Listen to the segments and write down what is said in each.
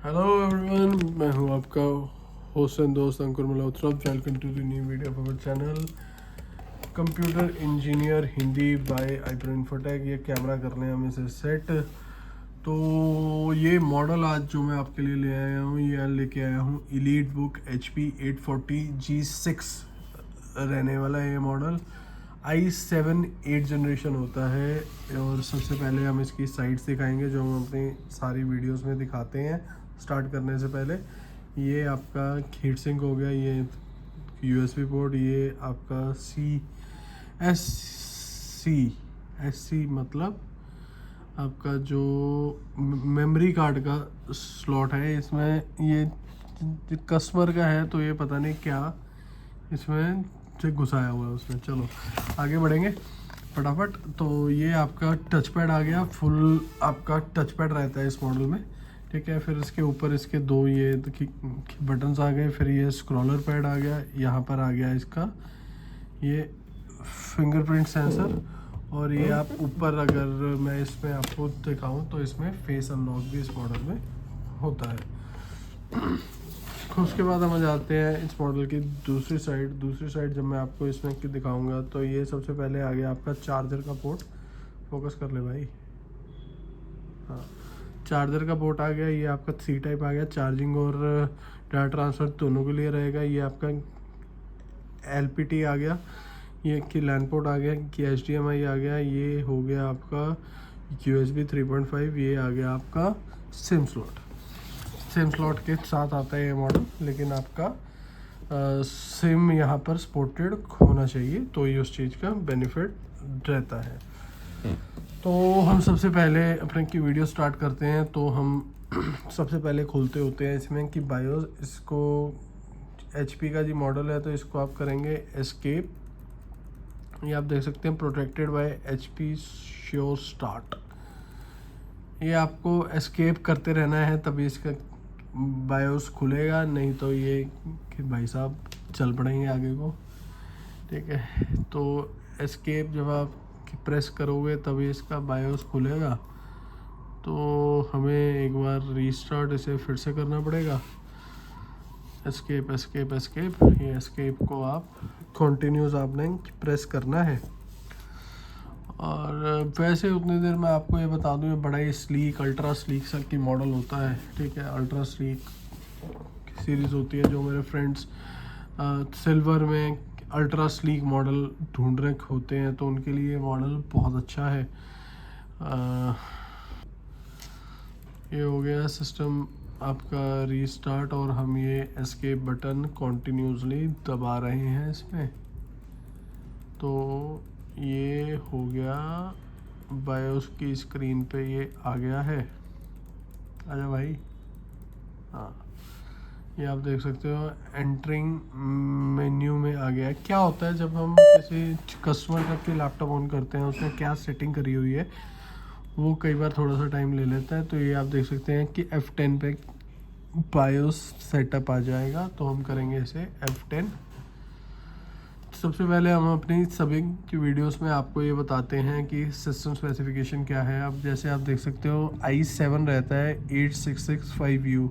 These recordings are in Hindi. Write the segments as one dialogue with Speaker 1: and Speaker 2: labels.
Speaker 1: हेलो एवरीवन, मैं हूं आपका होस्ट एंड दोस्त Ankur Malhotra. Welcome to the new video of our channel computer engineer Hindi by iPro Infotech. ये कैमरा कर रहे हैं हम इसे सेट। तो ये मॉडल आज जो मैं आपके लिए ले आया हूँ, ये लेके आया हूँ एलीट बुक HP 840G6 रहने वाला है। ये मॉडल i7 8 जनरेशन होता है। और सबसे पहले हम इसकी साइड्स दिखाएंगे जो हम अपनी सारी वीडियोस में दिखाते हैं स्टार्ट करने से पहले। ये आपका हीट सिंक हो गया, ये USB पोर्ट, ये आपका SC मतलब आपका जो मेमोरी कार्ड का स्लॉट है। इसमें ये कस्टमर का है तो ये पता नहीं क्या इसमें से घुसाया हुआ है उसमें। चलो आगे बढ़ेंगे फटाफट। तो ये आपका टच पैड आ गया, फुल आपका टच पैड रहता है इस मॉडल में, ठीक है। फिर इसके ऊपर इसके दो ये बटन्स आ गए। फिर ये स्क्रॉलर पैड आ गया, यहाँ पर आ गया इसका ये फिंगरप्रिंट सेंसर। और ये आप ऊपर, अगर मैं इसमें आपको दिखाऊं तो इसमें फेस अनलॉक भी इस मॉडल में होता है। उसके बाद हम आ जाते हैं इस मॉडल की दूसरी साइड जब मैं आपको इसमें की दिखाऊंगा तो ये सबसे पहले आ गया आपका चार्जर का पोर्ट। फोकस कर ले भाई, हाँ, चार्जर का पोर्ट आ गया। ये आपका 3 टाइप आ गया, चार्जिंग और डाटा ट्रांसफ़र दोनों के लिए रहेगा। ये आपका LPT आ गया, ये कि लैन पोर्ट आ गया, कि HDMI आ गया। ये हो गया आपका USB 3.5। ये आ गया आपका सिम स्लॉट के साथ आता है ये मॉडल, लेकिन आपका सिम यहाँ पर सपोर्टेड होना चाहिए तो ये उस चीज़ का बेनिफिट रहता है। तो हम सबसे पहले अपने की वीडियो स्टार्ट करते हैं। तो हम सबसे पहले खोलते होते हैं इसमें कि बायोस। इसको HP का जी मॉडल है तो इसको आप करेंगे एस्केप। ये आप देख सकते हैं protected by HP sure start. ये आपको एस्केप करते रहना है तभी इसका बायोस खुलेगा, नहीं तो ये कि भाई साहब चल पड़ेंगे आगे को, ठीक है। तो एस्केप जब आप प्रेस करोगे तभी इसका बायोस खुलेगा। तो हमें एक बार रीस्टार्ट इसे फिर से करना पड़ेगा। एस्केप ये एस्केप को आप कंटिन्यूस आपने प्रेस करना है। और वैसे उतनी देर में आपको ये बता दूं, ये बड़ा ही स्लीक, अल्ट्रा स्लीक सा की मॉडल होता है, ठीक है। अल्ट्रा स्लीक सीरीज़ होती है। जो मेरे फ्रेंड्स सिल्वर में अल्ट्रा स्लीक मॉडल ढूंढ रहे होते हैं तो उनके लिए मॉडल बहुत अच्छा है। ये हो गया सिस्टम आपका रीस्टार्ट और हम ये एस्केप बटन कॉन्टिन्यूसली दबा रहे हैं इसमें। तो ये हो गया बायोस की स्क्रीन पे, ये आ गया है। आजा भाई, हाँ, ये आप देख सकते हो एंटरिंग मेन्यू में आ गया है। क्या होता है जब हम किसी कस्टमर का के लैपटॉप ऑन करते हैं, उसमें क्या सेटिंग करी हुई है वो कई बार थोड़ा सा टाइम ले लेता है। तो ये आप देख सकते हैं कि F10 पे बायोस सेटअप आ जाएगा। तो हम करेंगे इसे F10। सबसे पहले हम अपनी सभी की वीडियोस में आपको ये बताते हैं कि सिस्टम स्पेसिफिकेशन क्या है। अब जैसे आप देख सकते हो i7 रहता है 8665U।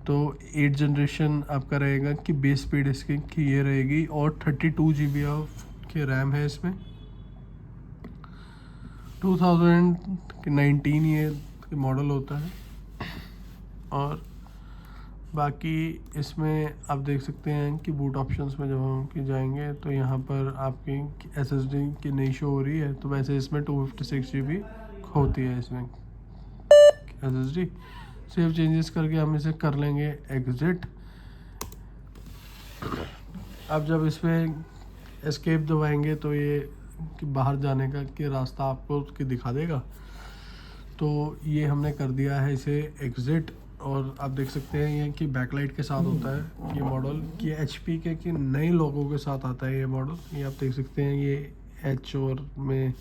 Speaker 1: तो 8 जनरेशन आपका रहेगा कि बेस स्पीड इसकी की ये रहेगी। और 32 GB ऑफ की रैम है इसमें। 2019 ये मॉडल होता है। और बाकी इसमें आप देख सकते हैं कि बूट ऑप्शंस में जब हम की जाएंगे तो यहाँ पर आपकी SSD की नई शो हो रही है। तो वैसे इसमें 256 GB होती है इसमें SSD। सेव चेंजेस करके हम इसे कर लेंगे एग्जिट। अब जब इस पर एस्केप दबाएंगे तो ये कि बाहर जाने का कि रास्ता आपको उसकी दिखा देगा। तो ये हमने कर दिया है इसे एग्जिट। और आप देख सकते हैं ये कि बैकलाइट के साथ होता है ये मॉडल, कि HP के कि नए लोगों के साथ आता है ये मॉडल। ये आप देख सकते हैं ये H और में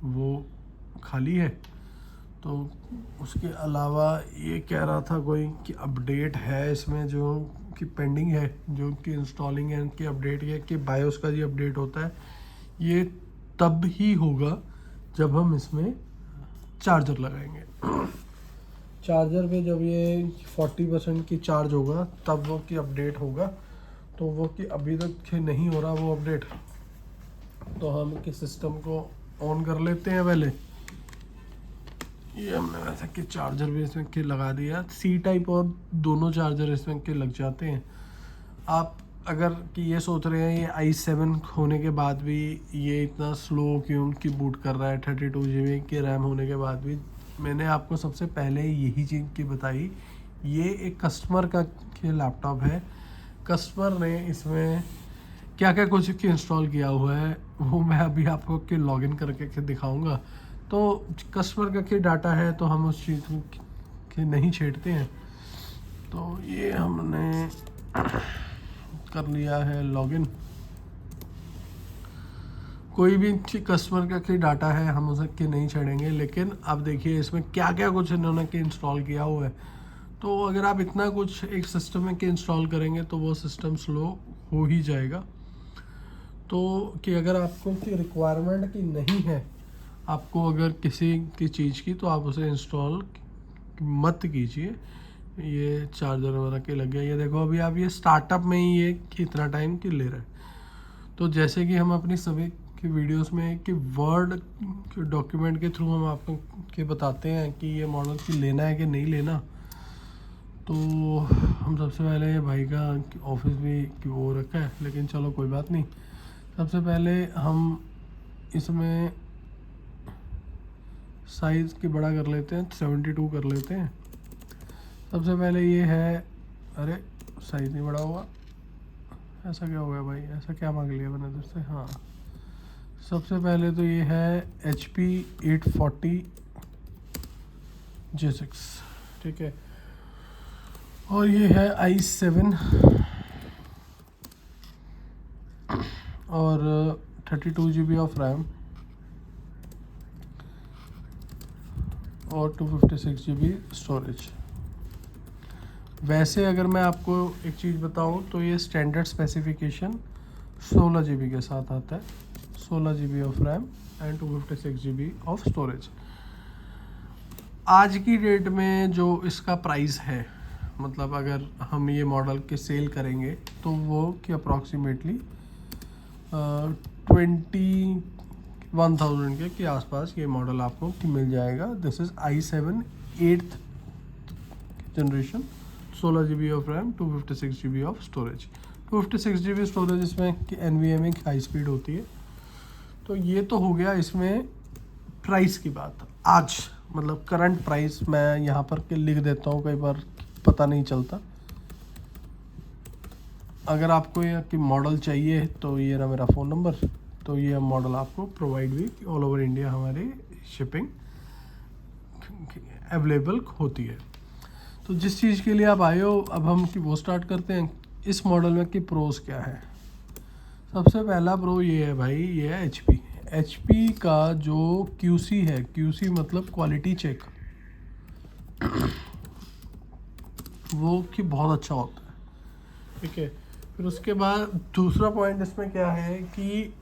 Speaker 1: वो खाली है। तो उसके अलावा ये कह रहा था कोई कि अपडेट है इसमें जो कि पेंडिंग है, जो कि इंस्टॉलिंग है कि अपडेट है कि बायोस का जो अपडेट होता है ये तब ही होगा जब हम इसमें चार्जर लगाएंगे। चार्जर पे जब ये 40% की चार्ज होगा तब वो की अपडेट होगा। तो वो कि अभी तक नहीं हो रहा वो अपडेट, तो हम कि सिस्टम को ऑन कर लेते हैं पहले। ये हमने वैसे कि चार्जर भी इसमें के लगा दिया, सी टाइप और दोनों चार्जर इसमें के लग जाते हैं। आप अगर कि ये सोच रहे हैं ये i7 होने के बाद भी ये इतना स्लो क्यों कि बूट कर रहा है 32 GB की रैम होने के बाद भी, मैंने आपको सबसे पहले यही चीज़ की बताई। ये एक कस्टमर का लैपटॉप है, कस्टमर ने इसमें क्या क्या कुछ इंस्टॉल किया हुआ है वो मैं अभी आपको कि लॉगिन करके दिखाऊंगा। तो कस्टमर का क्या डाटा है तो हम उस चीज़ के नहीं छेड़ते हैं। तो ये हमने कर लिया है लॉगिन। कोई भी कस्टमर का क्या डाटा है हम उसे के नहीं छेड़ेंगे, लेकिन अब देखिए इसमें क्या क्या कुछ इन्होंने के इंस्टॉल किया हुआ है। तो अगर आप इतना कुछ एक सिस्टम में के इंस्टॉल करेंगे तो वो सिस्टम स्लो हो ही जाएगा। तो कि अगर आपको की रिक्वायरमेंट की नहीं है, आपको अगर किसी की चीज़ की, तो आप उसे इंस्टॉल मत कीजिए। ये चार्जर वगैरह के लग गया, ये देखो अभी आप ये स्टार्टअप में ही ये कितना टाइम की ले रहा है। तो जैसे कि हम अपनी सभी की वीडियोस में कि वर्ड के डॉक्यूमेंट के थ्रू हम आपको के बताते हैं कि ये मॉडल की लेना है कि नहीं लेना। तो हम सबसे पहले ये भाई का ऑफिस भी कि वो रखा है, लेकिन चलो कोई बात नहीं। सबसे पहले हम इसमें साइज़ की बड़ा कर लेते हैं, 72 कर लेते हैं। सबसे पहले ये है, अरे साइज़ नहीं बड़ा हुआ, ऐसा क्या हो गया भाई, ऐसा क्या मांग लिया मैंने तुझसे। हाँ, सबसे पहले तो ये है HP 840 J6, ठीक है। और ये है i7 और 32 GB ऑफ रैम और 256 GB स्टोरेज। वैसे अगर मैं आपको एक चीज़ बताऊं तो ये स्टैंडर्ड स्पेसिफिकेशन 16 GB के साथ आता है, 16 GB of RAM and 256 GB of storage. आज की डेट में जो इसका प्राइस है, मतलब अगर हम ये मॉडल के सेल करेंगे तो वो कि अप्रॉक्सीमेटली 21,000 के आसपास ये मॉडल आपको मिल जाएगा। This is i7 8th generation, 16 GB of RAM, 256 GB of storage. 256 GB storage इसमें कि NVMe हाई स्पीड होती है। तो ये तो हो गया इसमें प्राइस की बात। आज मतलब करंट प्राइस मैं यहाँ पर के लिख देता हूँ, कई बार पता नहीं चलता। अगर आपको ये कि मॉडल चाहिए तो ये रहा मेरा फ़ोन नंबर, तो ये मॉडल आपको प्रोवाइड भी ऑल ओवर इंडिया हमारी शिपिंग अवेलेबल होती है। तो जिस चीज़ के लिए आप आए हो, अब हम कि वो स्टार्ट करते हैं। इस मॉडल में कि प्रोस क्या है। सबसे पहला प्रो ये है भाई, ये है HP का जो QC है, QC मतलब क्वालिटी चेक, वो कि बहुत अच्छा होता है, ठीक है। फिर उसके बाद दूसरा पॉइंट इसमें क्या है कि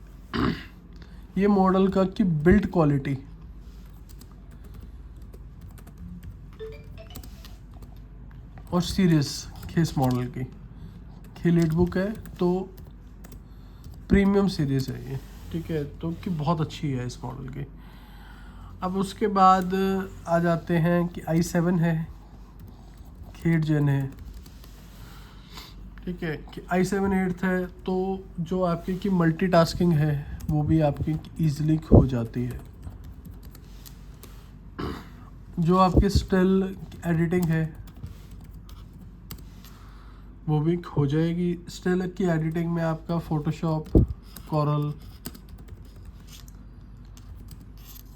Speaker 1: ये मॉडल का कि बिल्ड क्वालिटी और सीरीज इस मॉडल की लीड बुक है, तो प्रीमियम सीरीज है ये, ठीक है। तो कि बहुत अच्छी है इस मॉडल की। अब उसके बाद आ जाते हैं कि i7 है, 8 जेन है, ठीक है। कि i7 8th है, तो जो आपकी की मल्टीटास्किंग है वो भी आपकी ईजिली हो जाती है। जो आपकी स्टिल एडिटिंग है वो भी हो जाएगी। स्टिल की एडिटिंग में आपका फोटोशॉप, कोरल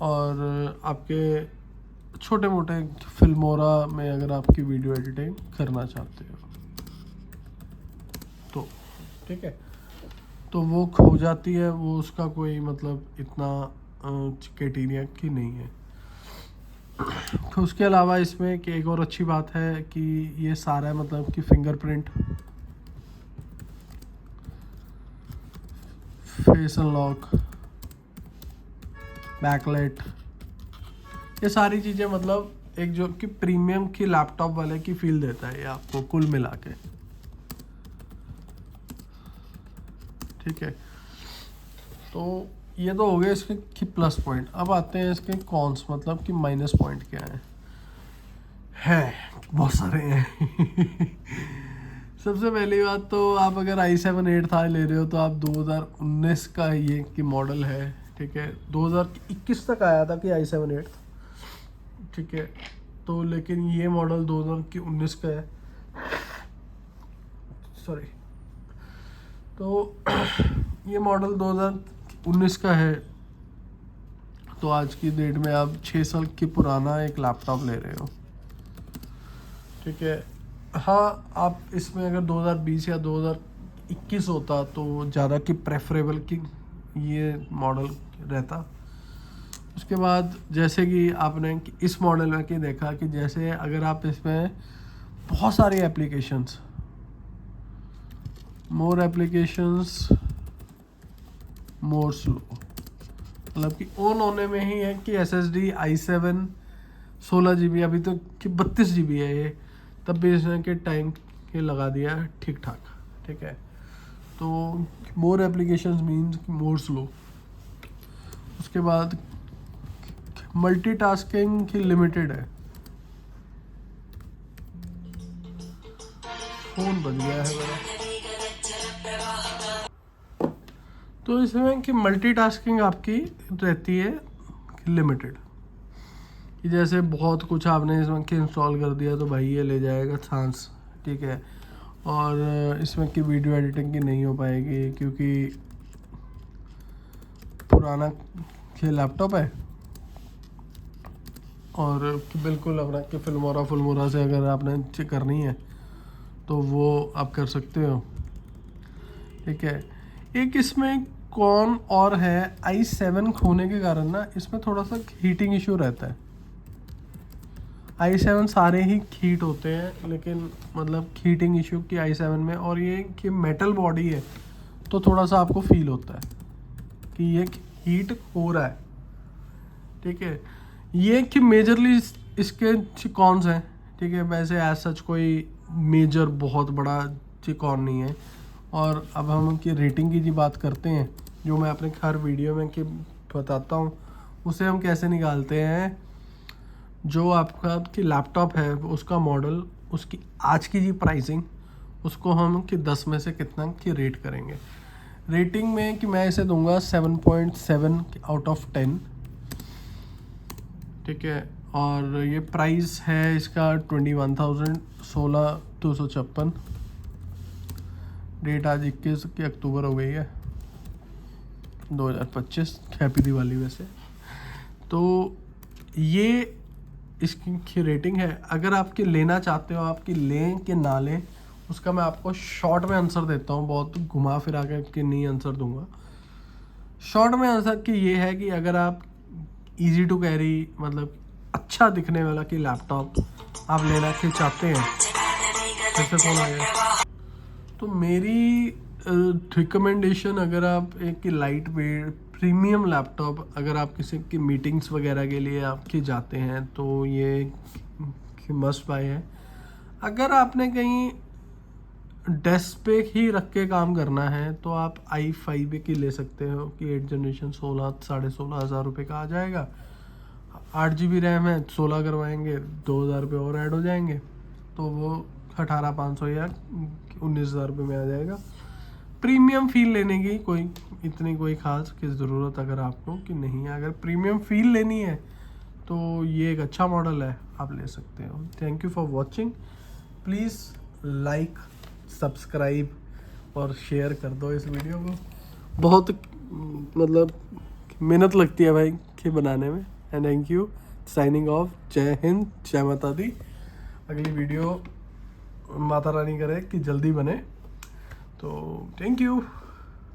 Speaker 1: और आपके छोटे मोटे फिल्मोरा में अगर आपकी वीडियो एडिटिंग करना चाहते हो तो, ठीक है, तो वो हो जाती है। वो उसका कोई मतलब इतना क्राइटेरिया की नहीं है। तो उसके अलावा इसमें कि एक और अच्छी बात है कि ये सारा मतलब कि फिंगरप्रिंट, फेस अनलॉक, बैकलाइट, ये सारी चीज़ें मतलब एक जो कि प्रीमियम की लैपटॉप वाले की फील देता है ये आपको कुल मिला के, ठीक है। तो ये तो हो गए इसके की प्लस पॉइंट। अब आते हैं इसके कॉन्स, मतलब कि माइनस पॉइंट क्या है बहुत सारे हैं। सबसे पहली बात तो आप अगर i7 8 था ले रहे हो तो आप 2019 का ये की मॉडल है, ठीक है। 2021 तक आया था कि i7 8, ठीक है। तो लेकिन ये मॉडल 2019 का है, सॉरी। तो ये मॉडल 2019 का है, तो आज की डेट में आप 6 साल की पुराना एक लैपटॉप ले रहे हो, ठीक है। हाँ, आप इसमें अगर 2020 या 2021 होता तो ज़्यादा की प्रेफरेबल की ये मॉडल रहता। उसके बाद जैसे कि आपने इस मॉडल में कि देखा कि जैसे अगर आप इसमें बहुत सारी एप्लीकेशंस, मोर एप्लीकेशंस मोर स्लो, मतलब कि ऑन होने में ही है कि SSD i7 16 GB, अभी तो कि 32 GB है ये, तब भी इसने के टाइम के लगा दिया ठीक ठाक, ठीक है। तो मोर एप्लीकेशंस मीन्स मोर स्लो। उसके बाद मल्टीटास्किंग की लिमिटेड है, फोन बज गया है मेरा। तो इसमें कि मल्टीटास्किंग आपकी रहती है लिमिटेड, कि जैसे बहुत कुछ आपने इसमें कि इंस्टॉल कर दिया तो भाई ये ले जाएगा सांस, ठीक है। और इसमें की वीडियो एडिटिंग की नहीं हो पाएगी क्योंकि पुराना के लैपटॉप है, और बिल्कुल अपना कि फिल्मोरा से अगर आपने चेक करनी है तो वो आप कर सकते हो, ठीक है। एक इसमें कौन और है, i7 होने के कारण ना इसमें थोड़ा सा हीटिंग इशू रहता है। i7 सारे ही हीट होते हैं, लेकिन मतलब हीटिंग इशू की i7 में, और ये कि मेटल बॉडी है तो थोड़ा सा आपको फील होता है कि ये हीट हो रहा है, ठीक है। ये कि मेजरली इसके कॉन्स हैं, ठीक है। वैसे एज सच कोई मेजर बहुत बड़ा कॉन नहीं है। और अब हम कि रेटिंग की जी बात करते हैं, जो मैं अपने हर वीडियो में कि बताता हूँ, उसे हम कैसे निकालते हैं। जो आपका कि लैपटॉप है उसका मॉडल, उसकी आज की जी प्राइसिंग, उसको हम कि 10 में से कितना की रेट करेंगे। रेटिंग में कि मैं इसे दूंगा 7.7 आउट ऑफ 10, ठीक है। और ये प्राइस है इसका 21,000, 16,256। डेट आज 21 अक्टूबर हो गई है 2025। हैप्पी दिवाली वैसे। तो ये इसकी रेटिंग है। अगर आपके लेना चाहते हो, आपकी लें कि ना लें, उसका मैं आपको शॉर्ट में आंसर देता हूँ, बहुत घुमा फिरा के नहीं आंसर दूंगा। शॉर्ट में आंसर कि ये है कि अगर आप इजी टू कैरी, मतलब अच्छा दिखने वाला कि लैपटॉप आप लेना के चाहते हैं, जैसे फोन आ गया, तो मेरी रिकमेंडेशन, अगर आप एक लाइट वेट प्रीमियम लैपटॉप, अगर आप किसी की मीटिंग्स वगैरह के लिए आपके जाते हैं तो ये मस्ट बाय है। अगर आपने कहीं डेस्क पे ही रख के काम करना है तो आप i5 की ले सकते हो कि 8 जनरेशन 16-16.5 हज़ार रुपये का आ जाएगा। 8 GB रैम है, 16 करवाएंगे 2,000 रुपये और ऐड हो जाएंगे, तो वो 18,500 या 19,000 रुपये में आ जाएगा। प्रीमियम फील लेने की कोई ख़ास की ज़रूरत अगर आपको कि नहीं है, अगर प्रीमियम फील लेनी है तो ये एक अच्छा मॉडल है, आप ले सकते हो। Thank you for watching. Please like, subscribe और शेयर कर दो इस वीडियो को। बहुत मतलब मेहनत लगती है भाई के बनाने में। And thank you. Signing off. जय हिंद, जय माता दी। अगली वीडियो माता रानी करे कि जल्दी बने, तो थैंक यू।